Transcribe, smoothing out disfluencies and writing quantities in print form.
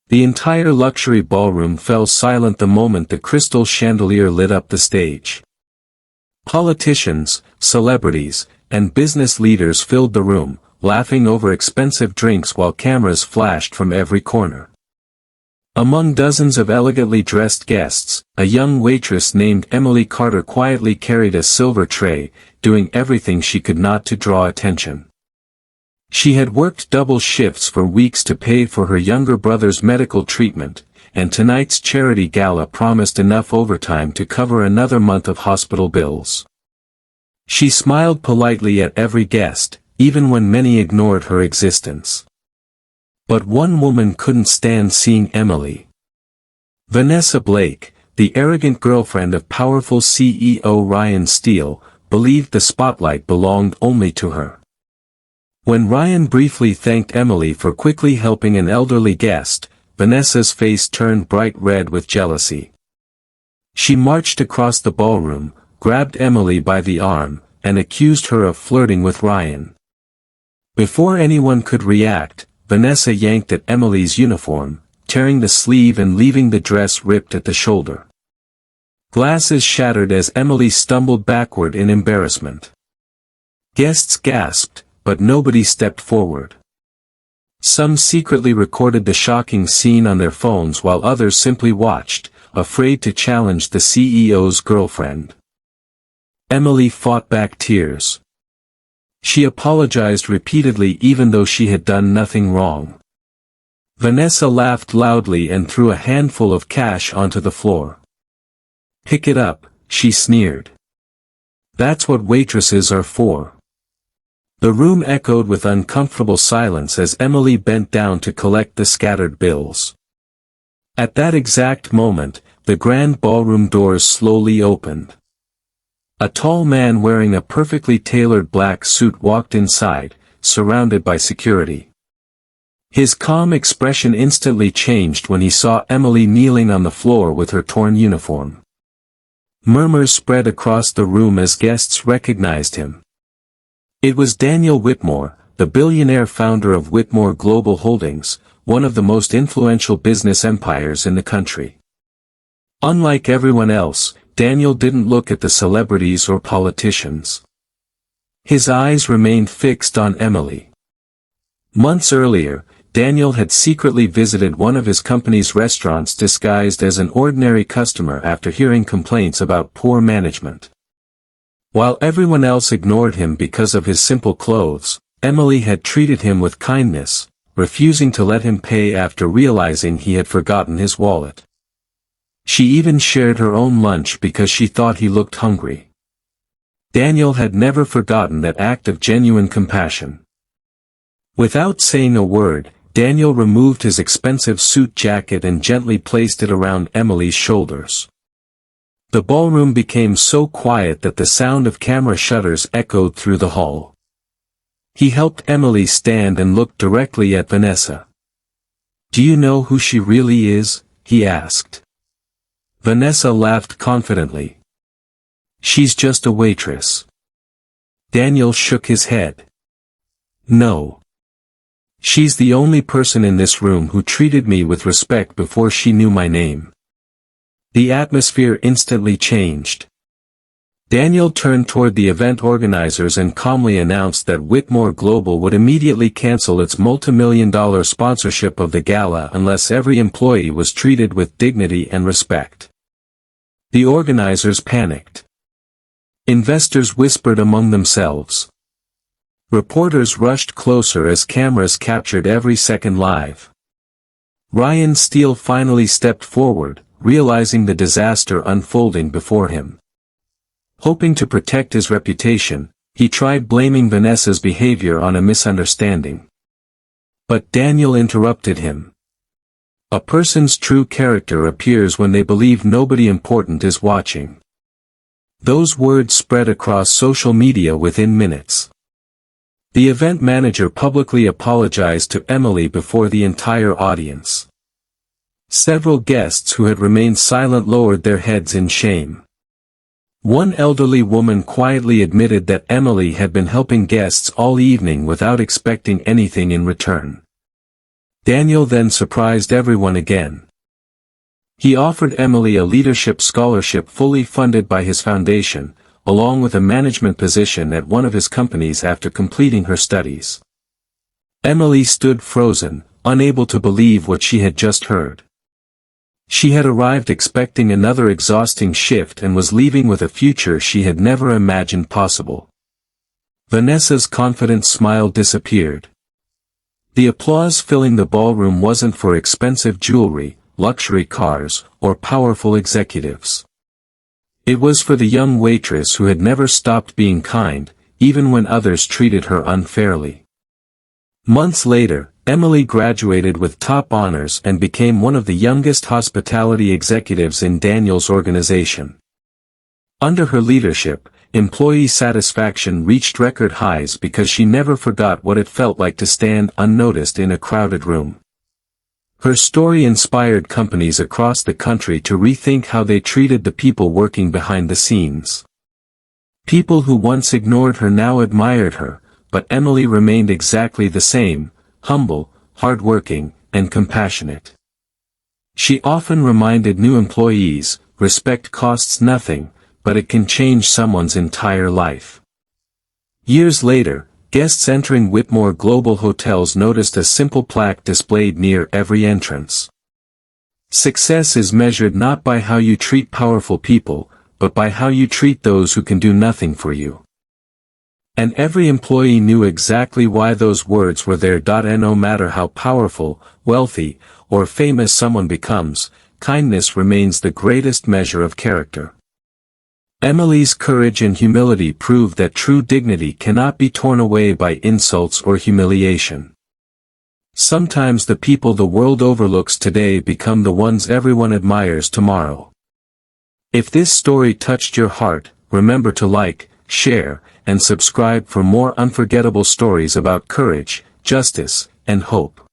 The entire luxury ballroom fell silent the moment the crystal chandelier lit up the stage. Politicians, celebrities, and business leaders filled the room, laughing over expensive drinks while cameras flashed from every corner. Among dozens of elegantly dressed guests, a young waitress named Emily Carter quietly carried a silver tray, doing everything she could not to draw attention. She had worked double shifts for weeks to pay for her younger brother's medical treatment, and tonight's charity gala promised enough overtime to cover another month of hospital bills. She smiled politely at every guest, even when many ignored her existence. But one woman couldn't stand seeing Emily. Vanessa Blake, the arrogant girlfriend of powerful CEO Ryan Steele, believed the spotlight belonged only to her. When Ryan briefly thanked Emily for quickly helping an elderly guest, Vanessa's face turned bright red with jealousy. She marched across the ballroom, grabbed Emily by the arm, and accused her of flirting with Ryan. Before anyone could react, Vanessa yanked at Emily's uniform, tearing the sleeve and leaving the dress ripped at the shoulder. Glasses shattered as Emily stumbled backward in embarrassment. Guests gasped, but nobody stepped forward. Some secretly recorded the shocking scene on their phones while others simply watched, afraid to challenge the CEO's girlfriend. Emily fought back tears. She apologized repeatedly even though she had done nothing wrong. Vanessa laughed loudly and threw a handful of cash onto the floor. "Pick it up," she sneered. "That's what waitresses are for." The room echoed with uncomfortable silence as Emily bent down to collect the scattered bills. At that exact moment, the grand ballroom doors slowly opened. A tall man wearing a perfectly tailored black suit walked inside, surrounded by security. His calm expression instantly changed when he saw Emily kneeling on the floor with her torn uniform. Murmurs spread across the room as guests recognized him. It was Daniel Whitmore, the billionaire founder of Whitmore Global Holdings, one of the most influential business empires in the country. Unlike everyone else, Daniel didn't look at the celebrities or politicians. His eyes remained fixed on Emily. Months earlier, Daniel had secretly visited one of his company's restaurants disguised as an ordinary customer after hearing complaints about poor management. While everyone else ignored him because of his simple clothes, Emily had treated him with kindness, refusing to let him pay after realizing he had forgotten his wallet. She even shared her own lunch because she thought he looked hungry. Daniel had never forgotten that act of genuine compassion. Without saying a word, Daniel removed his expensive suit jacket and gently placed it around Emily's shoulders. The ballroom became so quiet that the sound of camera shutters echoed through the hall. He helped Emily stand and looked directly at Vanessa. "Do you know who she really is?" he asked. Vanessa laughed confidently. "She's just a waitress." Daniel shook his head. "No. She's the only person in this room who treated me with respect before she knew my name." The atmosphere instantly changed. Daniel turned toward the event organizers and calmly announced that Whitmore Global would immediately cancel its multi-million-dollar sponsorship of the gala unless every employee was treated with dignity and respect. The organizers panicked. Investors whispered among themselves. Reporters rushed closer as cameras captured every second live. Ryan Steele finally stepped forward, realizing the disaster unfolding before him. Hoping to protect his reputation, he tried blaming Vanessa's behavior on a misunderstanding. But Daniel interrupted him. "A person's true character appears when they believe nobody important is watching." Those words spread across social media within minutes. The event manager publicly apologized to Emily before the entire audience. Several guests who had remained silent lowered their heads in shame. One elderly woman quietly admitted that Emily had been helping guests all evening without expecting anything in return. Daniel then surprised everyone again. He offered Emily a leadership scholarship fully funded by his foundation, along with a management position at one of his companies after completing her studies. Emily stood frozen, unable to believe what she had just heard. She had arrived expecting another exhausting shift and was leaving with a future she had never imagined possible. Vanessa's confident smile disappeared. The applause filling the ballroom wasn't for expensive jewelry, luxury cars, or powerful executives. It was for the young waitress who had never stopped being kind, even when others treated her unfairly. Months later, Emily graduated with top honors and became one of the youngest hospitality executives in Daniel's organization. Under her leadership, employee satisfaction reached record highs because she never forgot what it felt like to stand unnoticed in a crowded room. Her story inspired companies across the country to rethink how they treated the people working behind the scenes. People who once ignored her now admired her, but Emily remained exactly the same, humble, hardworking, and compassionate. She often reminded new employees, respect costs nothing, but it can change someone's entire life. Years later, guests entering Whitmore Global Hotels noticed a simple plaque displayed near every entrance. Success is measured not by how you treat powerful people, but by how you treat those who can do nothing for you. And every employee knew exactly why those words were there. And no matter how powerful, wealthy, or famous someone becomes, kindness remains the greatest measure of character. Emily's courage and humility proved that true dignity cannot be torn away by insults or humiliation. Sometimes the people the world overlooks today become the ones everyone admires tomorrow. If this story touched your heart, remember to like, share, and subscribe for more unforgettable stories about courage, justice, and hope.